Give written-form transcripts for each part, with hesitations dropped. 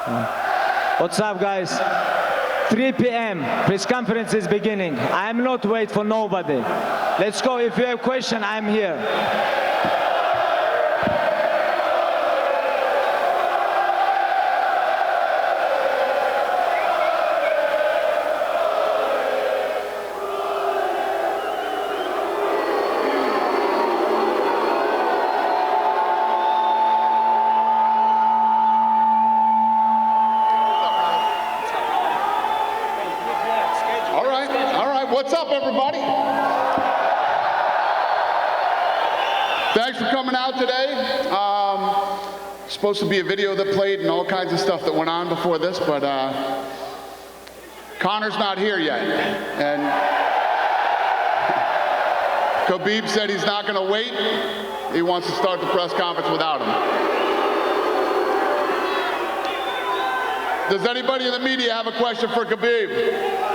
What's up, guys? 3 p.m. Press conference is beginning. I am not wait for nobody. Let's go. If you have question, I'm here. What's up, everybody? Thanks for coming out today. Supposed to be a video that played and all kinds of stuff that went on before this, but Conor's not here yet. And Khabib said he's not going to wait. He wants to start the press conference without him. Does anybody in the media have a question for Khabib?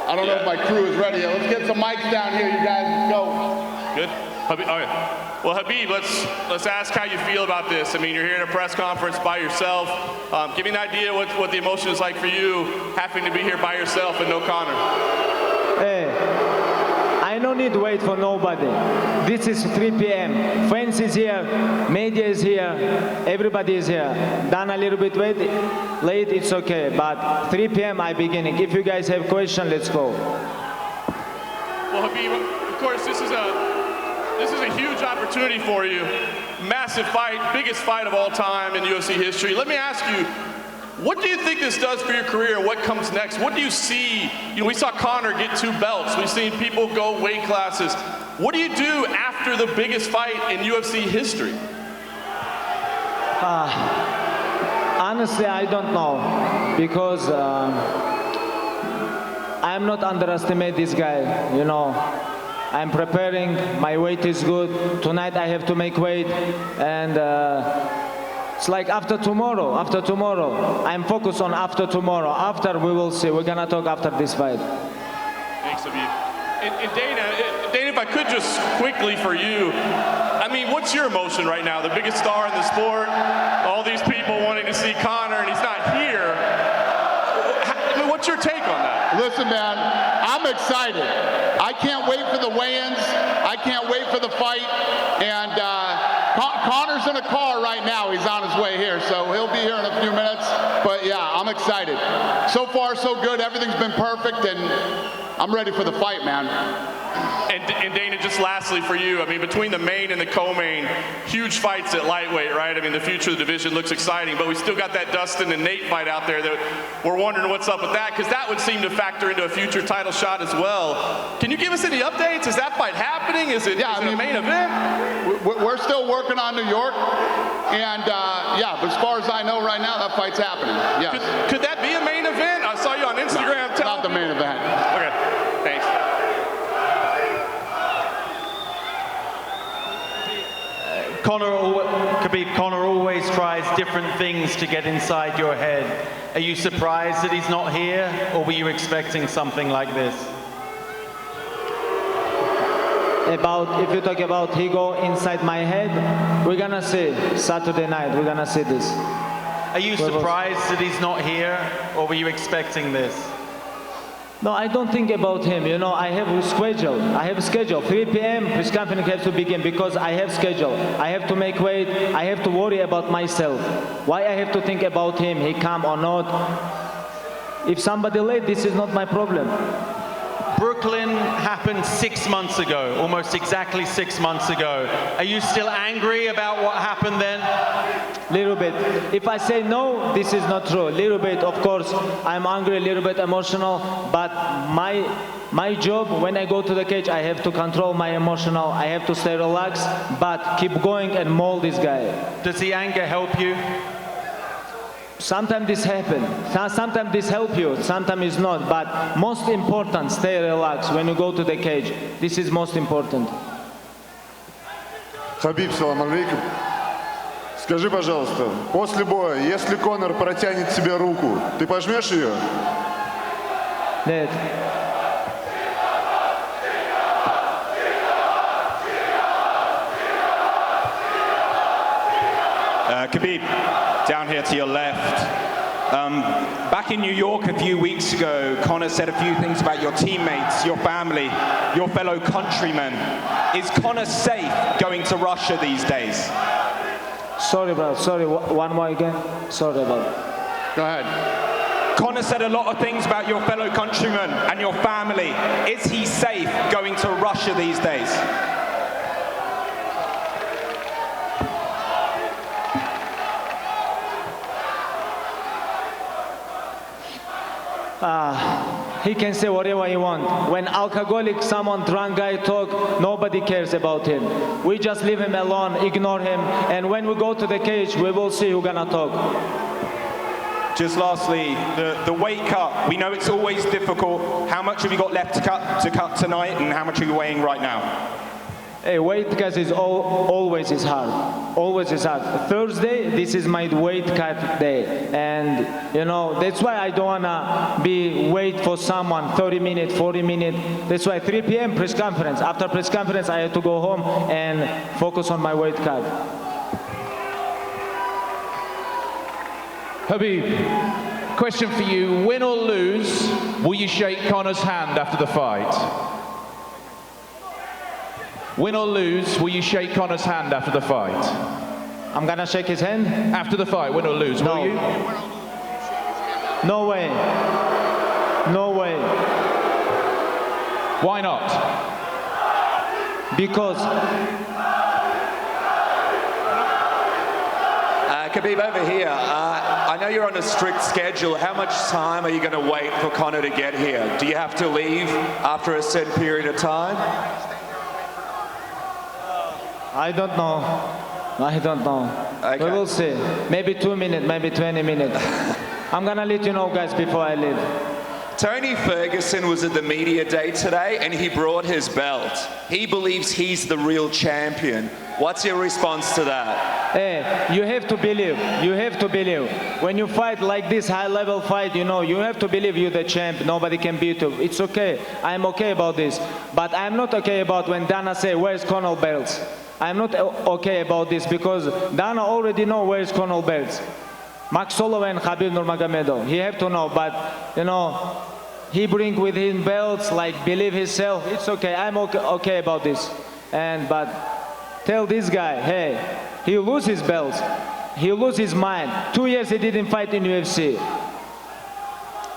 I don't know if my crew is ready yet. Let's get some mics down here, you guys. Let's go. Good. Habib, all right. Well, Khabib, let's ask how you feel about this. I mean, you're here at a press conference by yourself. Give me an idea what the emotion is like for you having to be here by yourself and no Conor. Hey, I don't need to wait for nobody. This is 3 p.m. Fans is here, media is here, everybody is here. Done a little bit late, it's okay. But 3 p.m. I beginning. If you guys have question, let's go. Well, Khabib, of course, this is a huge opportunity for you. Massive fight, biggest fight of all time in UFC history. Let me ask you, what do you think this does for your career? What comes next? What do you see? You know, we saw Conor get 2 belts. We've seen people go weight classes. What do you do after the biggest fight in UFC history? Honestly, I don't know, because I'm not underestimate this guy, you know. I'm preparing, my weight is good. Tonight I have to make weight, and it's like after tomorrow. I'm focused on after tomorrow. After, we will see. We're gonna talk after this fight. Thanks, Khabib. And Dana, if I could just quickly for you, I mean, what's your emotion right now? The biggest star in the sport, all these people wanting to see Conor, and he's not here. I mean, what's your take on that? Listen, man, I'm excited. I can't wait for the weigh-ins. I can't wait for the fight. And Conor's in a car right now. He's on his way here, so he'll be here in a few minutes. But yeah, I'm excited. So far, so good. Everything's been perfect, and I'm ready for the fight, man. And Dana, just lastly for you, I mean, between the main and the co-main, huge fights at lightweight, right? I mean, the future of the division looks exciting, but we still got that Dustin and Nate fight out there that we're wondering what's up with that, because that would seem to factor into a future title shot as well. Can you give us any updates? Is that fight happening? Is it a main event? We're still working on New York, and yeah, but as far as I know right now, that fight's happening. Yes. Could that be a main event? I saw you on Instagram. No, not the main event. Okay, thanks. Khabib, Conor always tries different things to get inside your head. Are you surprised that he's not here, or were you expecting something like this? If you talk about he go inside my head, we're gonna see Saturday night. We're gonna see this. Are you surprised that he's not here, or were you expecting this? No, I don't think about him. You know, I have a schedule. 3 p.m. Press conference has to begin because I have schedule. I have to make weight. I have to worry about myself. Why I have to think about him? He come or not? If somebody late, this is not my problem. Brooklyn happened 6 months ago, almost exactly 6 months ago. Are you still angry about what happened then? Little bit. If I say no, this is not true. Little bit, of course, I'm angry, a little bit emotional, but my job, when I go to the cage, I have to control my emotional, I have to stay relaxed, but keep going and maul this guy. Does the anger help you? Sometimes this happens. Sometimes this help you, sometimes it's not. But most important, stay relaxed when you go to the cage. This is most important. Хабиб, салам алейкум. Скажи, пожалуйста, после боя, если Конор протянет тебе руку, ты пожмешь ее? Нет. Khabib, down here to your left. Back in New York a few weeks ago, Conor said a few things about your teammates, your family, your fellow countrymen. Is Conor safe going to Russia these days? Sorry, bro. Sorry. One more again. Sorry about it. Go ahead. Conor said a lot of things about your fellow countrymen and your family. Is he safe going to Russia these days? He can say whatever he wants. When alcoholic, someone drunk guy talk, nobody cares about him. We just leave him alone, ignore him, and when we go to the cage, we will see who's gonna talk. Just lastly, the weight cut. We know it's always difficult. How much have you got left to cut tonight, and how much are you weighing right now? Hey, weight cut is always is hard. Always is hard. Thursday, this is my weight cut day. And, you know, that's why I don't want to wait for someone 30 minutes, 40 minutes. That's why 3 p.m. press conference. After press conference, I have to go home and focus on my weight cut. Khabib, question for you. Win or lose, will you shake Conor's hand after the fight? Win or lose, will you shake Conor's hand after the fight? I'm gonna shake his hand? After the fight, win or lose, will you? No way. No way. Why not? Because Khabib, over here, I know you're on a strict schedule. How much time are you going to wait for Conor to get here? Do you have to leave after a certain period of time? I don't know. I don't know. Okay. We will see. Maybe 2 minutes, maybe 20 minutes. I'm gonna let you know, guys, before I leave. Tony Ferguson was at the media day today and he brought his belt. He believes he's the real champion. What's your response to that? Hey, you have to believe. You have to believe. When you fight like this high-level fight, you know, you have to believe you're the champ. Nobody can beat you. It's okay. I'm okay about this. But I'm not okay about when Dana say, where's Conor belts? I'm not okay about this because Dana already know where's Conor belts. Max Holloway and Khabib Nurmagomedov. He have to know, but, you know, he bring with him belts, like, believe himself. It's okay. I'm okay about this. But tell this guy, hey, he lose his belts. He lose his mind. 2 years he didn't fight in UFC.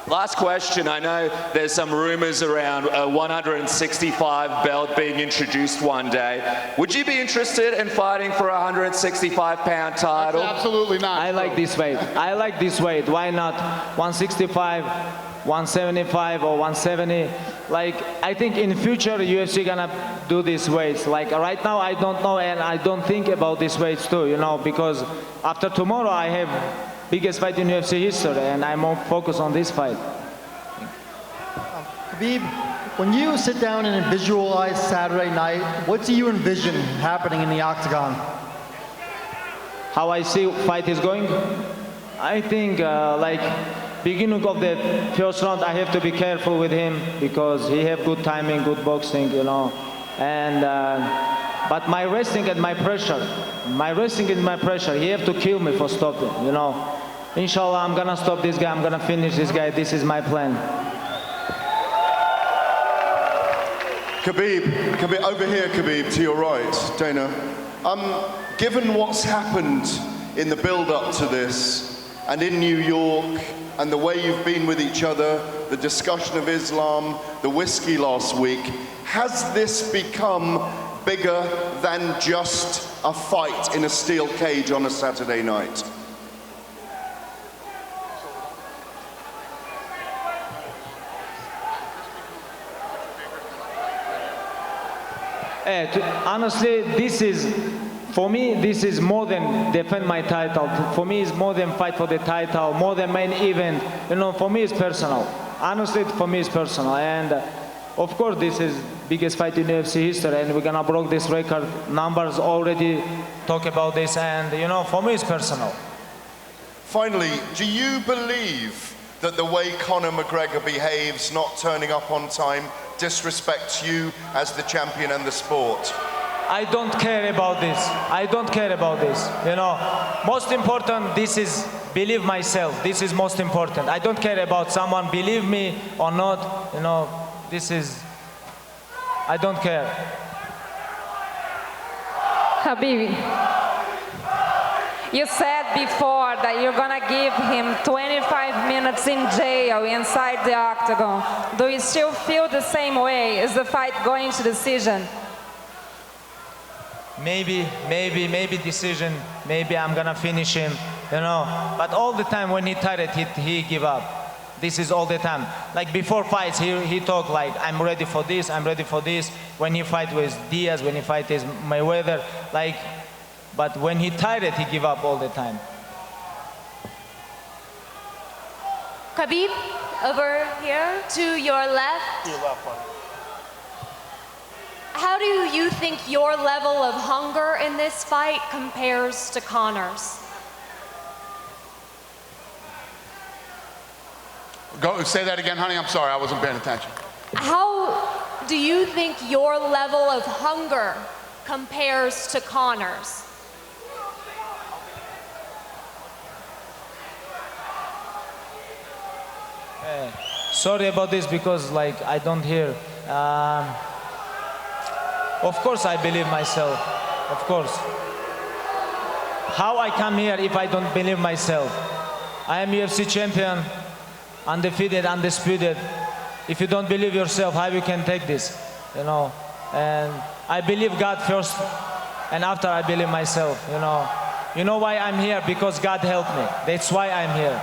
Last question. I know there's some rumors around a 165 belt being introduced one day. Would you be interested in fighting for a 165-pound title? That's absolutely not. I like this weight. I like this weight. Why not 165, 175 or 170? Like, I think in future UFC gonna do these weights. Like right now I don't know, and I don't think about these weights too, you know, because after tomorrow I have biggest fight in UFC history and I'm more focused on this fight. Khabib, when you sit down and visualize Saturday night, what do you envision happening in the octagon? How I see fight is going? I think like beginning of the first round I have to be careful with him because he have good timing, good boxing, you know. And but my wrestling and my pressure, he have to kill me for stopping, you know. Inshallah, I'm gonna stop this guy, I'm gonna finish this guy, this is my plan. Khabib, over here, Khabib, to your right, Dana. Given what's happened in the build-up to this, and in New York, and the way you've been with each other, the discussion of Islam, the whiskey last week, has this become bigger than just a fight in a steel cage on a Saturday night? Honestly, this is, for me, this is more than defend my title. For me, it's more than fight for the title, more than main event. You know, for me, it's personal. Honestly, for me, it's personal. And of course, this is biggest fight in UFC history, and we're gonna break this record. Numbers already talk about this, and you know, for me, it's personal. Finally, do you believe that the way Conor McGregor behaves, not turning up on time, disrespects you as the champion and the sport? I don't care about this. I don't care about this. You know, most important, this is believe myself. This is most important. I don't care about someone believe me or not. You know, this is, I don't care. Khabib, you said before that you're gonna give him 25 minutes in jail inside the octagon. Do you still feel the same way? Is the fight going to decision? Maybe decision, maybe I'm gonna finish him, you know. But all the time when he tired, he give up. This is all the time. Like before fights, he talk like, I'm ready for this, I'm ready for this. When he fight with Diaz, when he fight with Mayweather, like, but when he tired, he give up all the time. Khabib, over here to your left. To your left one. How do you think your level of hunger in this fight compares to Conor's? Go, say that again, honey. I'm sorry, I wasn't paying attention. How do you think your level of hunger compares to Conor's? Sorry about this because like I don't hear. Of course I believe myself, of course. How I come here if I don't believe myself? I am UFC champion, undefeated, undisputed. If you don't believe yourself, how you can take this, you know? And I believe God first, and after I believe myself, you know. You know why I'm here? Because God helped me. That's why I'm here.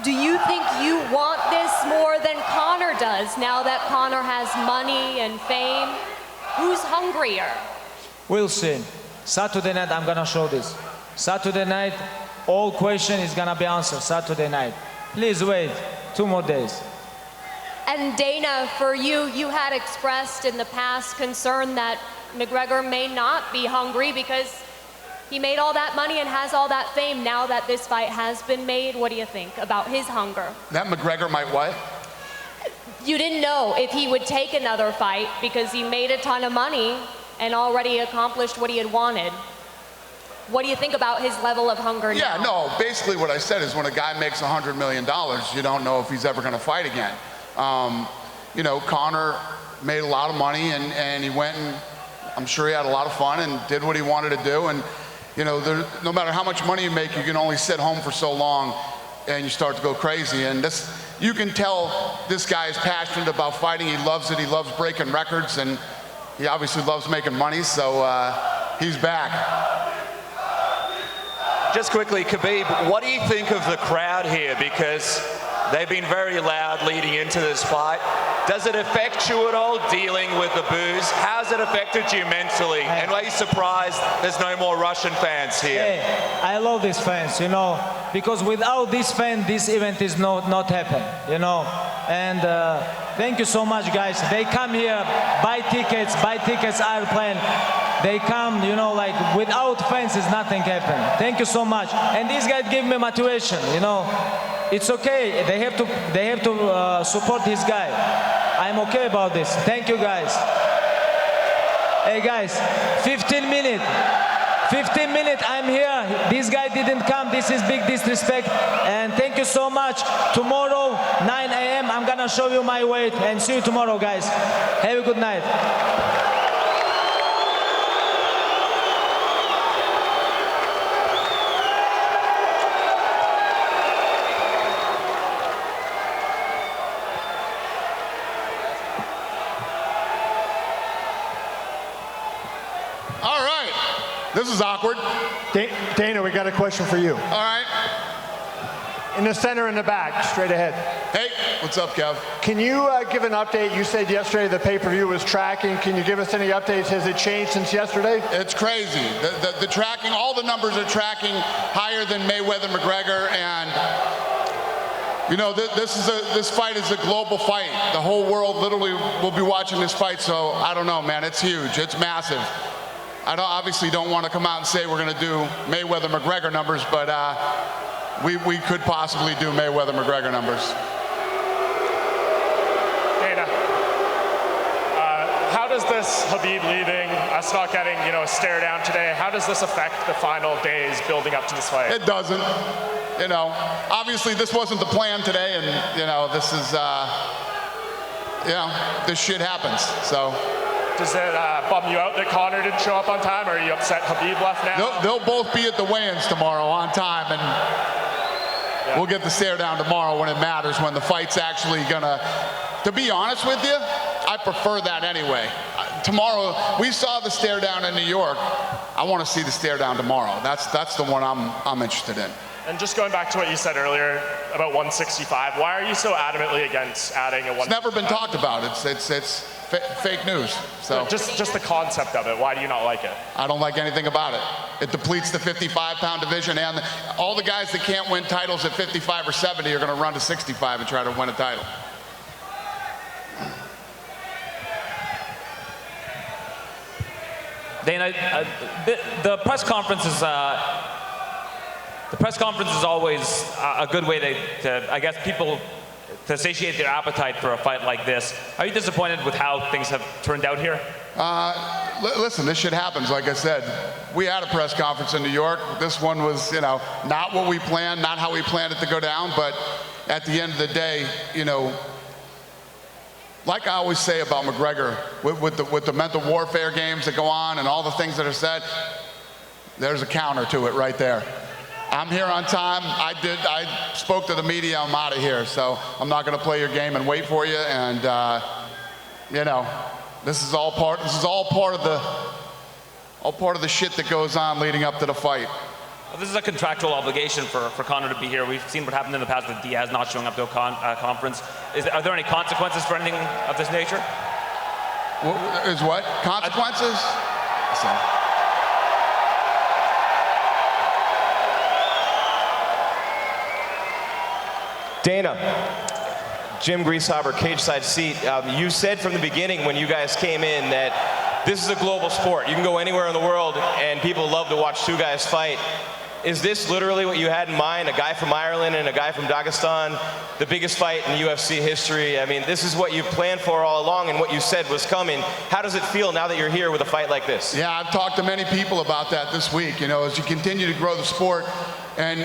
Do you think you want this more than Conor does now that Conor has money and fame? Who's hungrier? We'll see. Saturday night, I'm gonna show this. Saturday night, all question is gonna be answered. Saturday night. Please wait 2 more days. And Dana, for you, you had expressed in the past concern that McGregor may not be hungry because he made all that money and has all that fame. Now that this fight has been made, what do you think about his hunger? That McGregor might what? You didn't know if he would take another fight because he made a ton of money and already accomplished what he had wanted. What do you think about his level of hunger now? Yeah, no, basically what I said is when a guy makes $100 million, you don't know if he's ever going to fight again. You know, Conor made a lot of money and he went and I'm sure he had a lot of fun and did what he wanted to do. And, you know, no matter how much money you make, you can only sit home for so long and you start to go crazy. And this, you can tell this guy is passionate about fighting. He loves it. He loves breaking records and he obviously loves making money. So he's back. Just quickly, Khabib, what do you think of the crowd here? Because they've been very loud leading into this fight. Does it affect you at all dealing with the boos? How's it affected you mentally? And are you surprised there's no more Russian fans here? Hey, I love these fans, you know, because without this fan, this event is not happen, you know. And thank you so much, guys. They come here, buy tickets, airplane. They come, you know, like without fans is nothing happen. Thank you so much. And these guys give me motivation, you know. It's okay. They have to support this guy. I'm okay about this. Thank you, guys. Hey, guys, 15 minutes. 15 minutes, I'm here. This guy didn't come. This is big disrespect. And thank you so much. Tomorrow, 9 a.m., I'm gonna show you my weight. And see you tomorrow, guys. Have a good night. This is awkward. Dana, we got a question for you. All right. In the center in the back, straight ahead. Hey, what's up, Kev? Can you give an update? You said yesterday the pay-per-view was tracking. Can you give us any updates? Has it changed since yesterday? It's crazy. The tracking, all the numbers are tracking higher than Mayweather McGregor, and you know, this fight is a global fight. The whole world literally will be watching this fight, so I don't know, man. It's huge. It's massive. I obviously don't want to come out and say we're going to do Mayweather-McGregor numbers, but we could possibly do Mayweather-McGregor numbers. Dana, how does this Khabib leaving, us not getting, a stare down today, how does this affect the final days building up to this fight? It doesn't. Obviously this wasn't the plan today, and this is, this shit happens. So. Does it bum you out that Conor didn't show up on time, or are you upset Khabib left now? They'll both be at the weigh-ins tomorrow on time, and we'll get the stare down tomorrow when it matters, when the fight's actually gonna. To be honest with you, I prefer that anyway. Tomorrow, we saw the stare down in New York. I want to see the stare down tomorrow. That's the one I'm interested in. And just going back to what you said earlier about 165, why are you so adamantly against adding a 165? It's never been talked about. It's fake news. So just the concept of it. Why do you not like it? I don't like anything about it. It depletes the 55-pound division, and all the guys that can't win titles at 55 or 70 are going to run to 65 and try to win a title. Dana, the press conference is always a good way to, I guess, people to satiate their appetite for a fight like this. Are you disappointed with how things have turned out here? Listen, this shit happens. Like I said, we had a press conference in New York. This one was, not what we planned, not how we planned it to go down. But at the end of the day, like I always say about McGregor, with the mental warfare games that go on and all the things that are said, there's a counter to it right there. I'm here on time. I spoke to the media. I'm out of here. So I'm not going to play your game and wait for you. And this is all part of the shit that goes on leading up to the fight. Well, this is a contractual obligation for Conor to be here. We've seen what happened in the past with Diaz not showing up to a conference. Are there any consequences for anything of this nature? Is what? Consequences? Dana, Jim Grieshaber, cage side seat. You said from the beginning when you guys came in that this is a global sport. You can go anywhere in the world and people love to watch two guys fight. Is this literally what you had in mind? A guy from Ireland and a guy from Dagestan, the biggest fight in UFC history. I mean, this is what you planned for all along and what you said was coming. How does it feel now that you're here with a fight like this? Yeah, I've talked to many people about that this week. As you continue to grow the sport and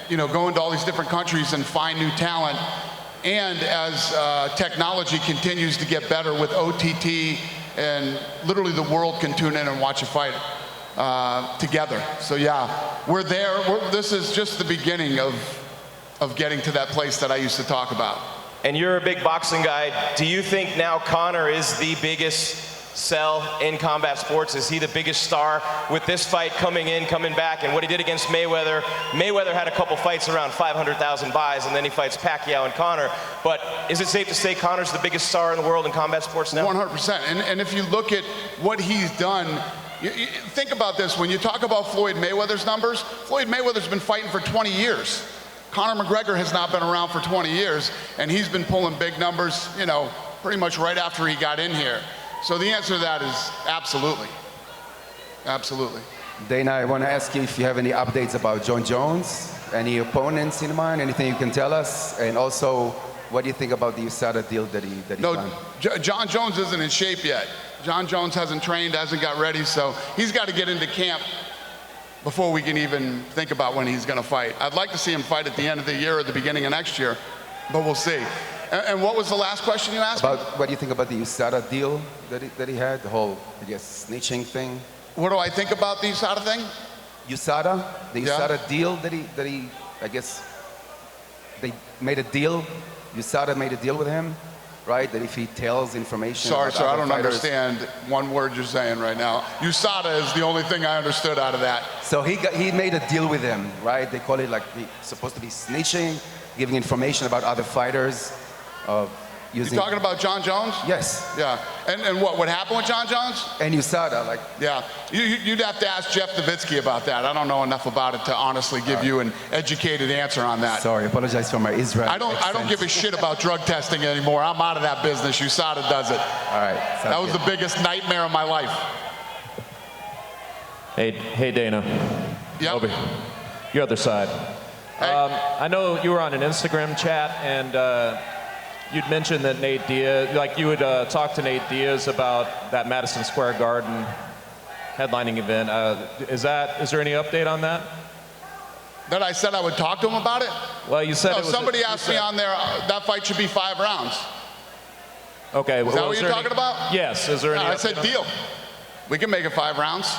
go into all these different countries and find new talent, and as technology continues to get better with OTT, and literally the world can tune in and watch a fight together. So yeah, we're there. This is just the beginning of getting to that place that I used to talk about. And you're a big boxing guy. Do you think now Conor is the biggest sell in combat sports? Is he the biggest star with this fight coming back, and what he did against Mayweather? Mayweather had a couple fights around 500,000 buys, and then he fights Pacquiao and Conor. But is it safe to say Conor's the biggest star in the world in combat sports now? 100%. And if you look at what he's done, you think about this. When you talk about Floyd Mayweather's numbers, Floyd Mayweather's been fighting for 20 years. Conor McGregor has not been around for 20 years, and he's been pulling big numbers, pretty much right after he got in here. So the answer to that is absolutely. Absolutely. Dana, I want to ask you if you have any updates about John Jones, any opponents in mind, anything you can tell us, and also what do you think about the USADA deal that he's done? John Jones isn't in shape yet. John Jones hasn't trained, hasn't got ready, so he's got to get into camp before we can even think about when he's going to fight. I'd like to see him fight at the end of the year or the beginning of next year, but we'll see. And what was the last question you asked? What do you think about the USADA deal that he had, the whole, I guess, snitching thing? What do I think about the USADA thing? USADA, the USADA deal that he, I guess, they made a deal. USADA made a deal with him, right? That if he tells information. Sorry, I don't understand one word you're saying right now. USADA is the only thing I understood out of that. So he made a deal with him, right? They call it like he's supposed to be snitching, giving information about other fighters. You're talking about John Jones? Yes. Yeah. And what happened with John Jones? And USADA, like. Yeah. You'd have to ask Jeff Nowitzki about that. I don't know enough about it to honestly give you an educated answer on that. Sorry, apologize for my Israel. I don't give a shit about drug testing anymore. I'm out of that business. USADA does it. All right. That was the biggest nightmare of my life. Hey Dana. Yep. Obi, your other side. Hey. I know you were on an Instagram chat, and You'd mentioned that Nate Diaz, like you would talk to Nate Diaz about that Madison Square Garden headlining event. Is there any update on that? That I said I would talk to him about it? Well, you said no, somebody asked me on there, that fight should be 5 rounds. Okay. Is that what you're talking about? Yes. Is there any I said deal. We can make it 5 rounds.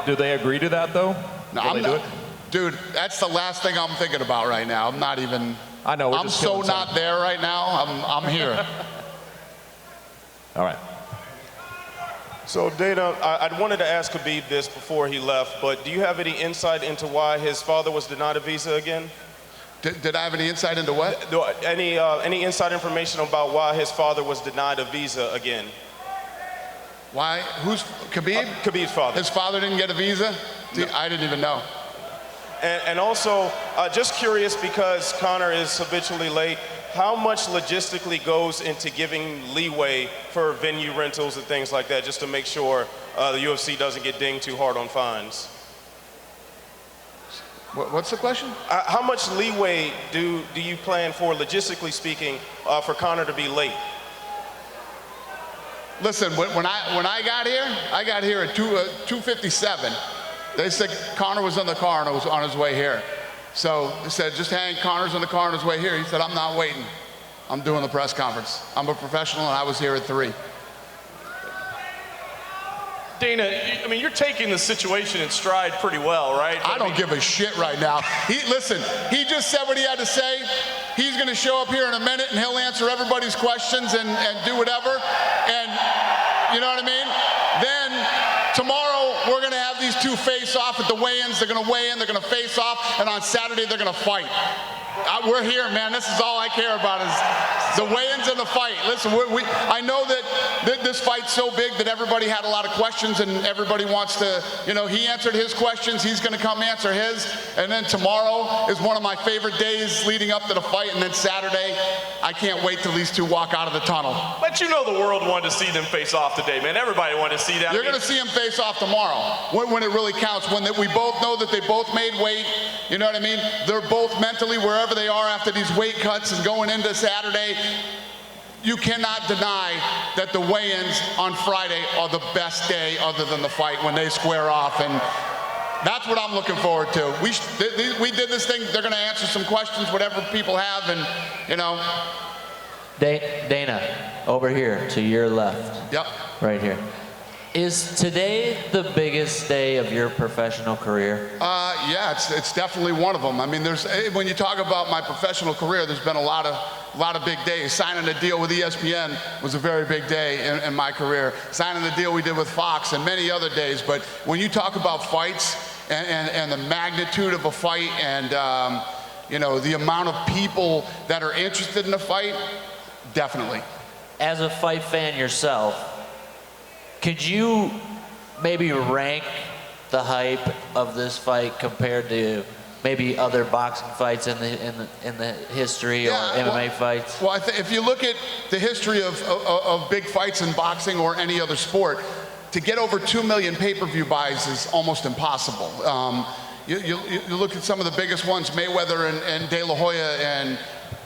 Do they agree to that, though? No, I'm not. Dude, that's the last thing I'm thinking about right now. I'm not even. I know. I'm so not there right now. I'm here. All right. So Dana, I wanted to ask Khabib this before he left, but do you have any insight into why his father was denied a visa again? Did I have any insight into what? Any inside information about why his father was denied a visa again? Why? Who's Khabib? Khabib's father. His father didn't get a visa? No. I didn't even know. And also, just curious, because Conor is habitually late, how much logistically goes into giving leeway for venue rentals and things like that, just to make sure the UFC doesn't get dinged too hard on fines? What's the question? How much leeway do you plan for, logistically speaking, for Conor to be late? Listen, when I got here at 2:57. They said Conor was in the car and was on his way here. So they said, just hang, Conor's in the car on his way here. He said, I'm not waiting. I'm doing the press conference. I'm a professional and I was here at 3. Dana, I mean, you're taking the situation in stride pretty well, right? I don't give a shit right now. Listen, he just said what he had to say. He's going to show up here in a minute and he'll answer everybody's questions and do whatever. And you know what I mean? Then tomorrow we're going to have these two face off at the weigh-ins. They're going to weigh in, they're going to face off, and on Saturday they're going to fight. We're here, man. This is all I care about is the weigh-ins and the fight. Listen, I know that this fight's so big that everybody had a lot of questions and everybody wants to, you know, he answered his questions. He's going to come answer his. And then tomorrow is one of my favorite days leading up to the fight. And then Saturday, I can't wait till these two walk out of the tunnel. But you know the world wanted to see them face off today, man. Everybody wanted to see that. You're going to see them face off tomorrow when it really counts. When we both know that they both made weight. You know what I mean? They're both mentally wherever they are after these weight cuts and going into Saturday. You cannot deny that the weigh-ins on Friday are the best day other than the fight when they square off, and that's what I'm looking forward to. We did this thing. They're going to answer some questions, whatever people have, and you know. Dana, over here to your left. Yep. Right here. Is today the biggest day of your professional career? Yeah, it's definitely one of them. I mean, when you talk about my professional career, there's been a lot of big days. Signing a deal with ESPN was a very big day in my career. Signing the deal we did with Fox and many other days. But when you talk about fights and the magnitude of a fight and you know, the amount of people that are interested in a fight, definitely. As a fight fan yourself, could you maybe rank the hype of this fight compared to maybe other boxing fights in the history or MMA fights? Well, if you look at the history of big fights in boxing or any other sport, to get over 2 million pay-per-view buys is almost impossible. You look at some of the biggest ones, Mayweather and De La Hoya and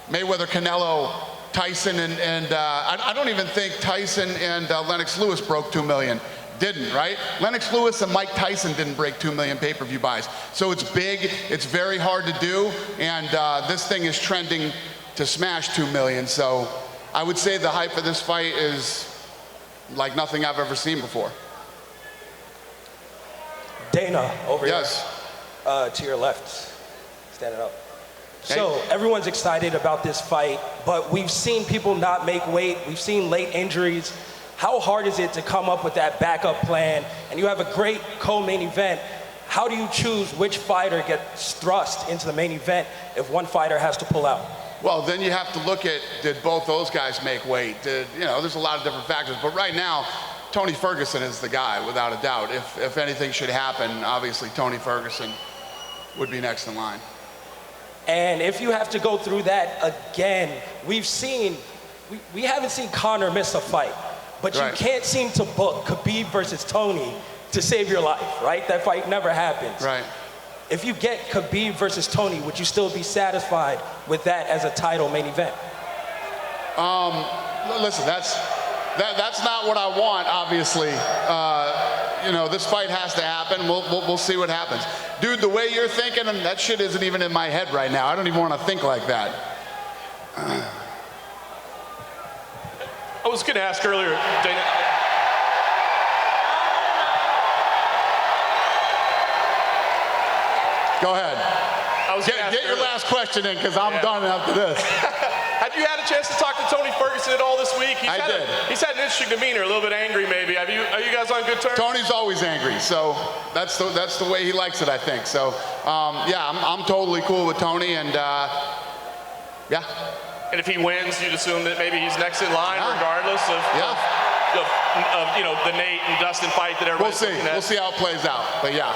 Mayweather Canelo, Tyson and I don't even think Tyson and Lennox Lewis broke 2 million. Didn't, right? Lennox Lewis and Mike Tyson didn't break 2 million pay-per-view buys. So it's big, it's very hard to do, and this thing is trending to smash 2 million. So I would say the hype of this fight is like nothing I've ever seen before. Dana, over yes. Here, to your left, standing up. So everyone's excited about this fight, but we've seen people not make weight. We've seen late injuries. How hard is it to come up with that backup plan? And you have a great co-main event. How do you choose which fighter gets thrust into the main event if one fighter has to pull out? Well, then you have to look at, did both those guys make weight? You know, there's a lot of different factors. But right now, Tony Ferguson is the guy, without a doubt. If anything should happen, obviously Tony Ferguson would be next in line. And if you have to go through that again, we haven't seen Conor miss a fight, but you can't seem to book Khabib versus Tony to save your life, right? That fight never happens. Right. If you get Khabib versus Tony, would you still be satisfied with that as a title main event? Listen, that's not what I want, obviously. You know, this fight has to happen. We'll see what happens. Dude, the way you're thinking, and that shit isn't even in my head right now. I don't even want to think like that. I was going to ask earlier, Dana. Go ahead. Get your last question in, because I'm done after this. Have you had a chance to talk to Tony Ferguson at all this week? He's had an interesting demeanor, a little bit angry maybe. Are you guys on good terms? Tony's always angry, so that's the way he likes it, I think. So, yeah, I'm totally cool with Tony, and yeah. And if he wins, you'd assume that maybe he's next in line, regardless of you know, the Nate and Dustin fight that everybody's looking at. We'll see how it plays out, but yeah.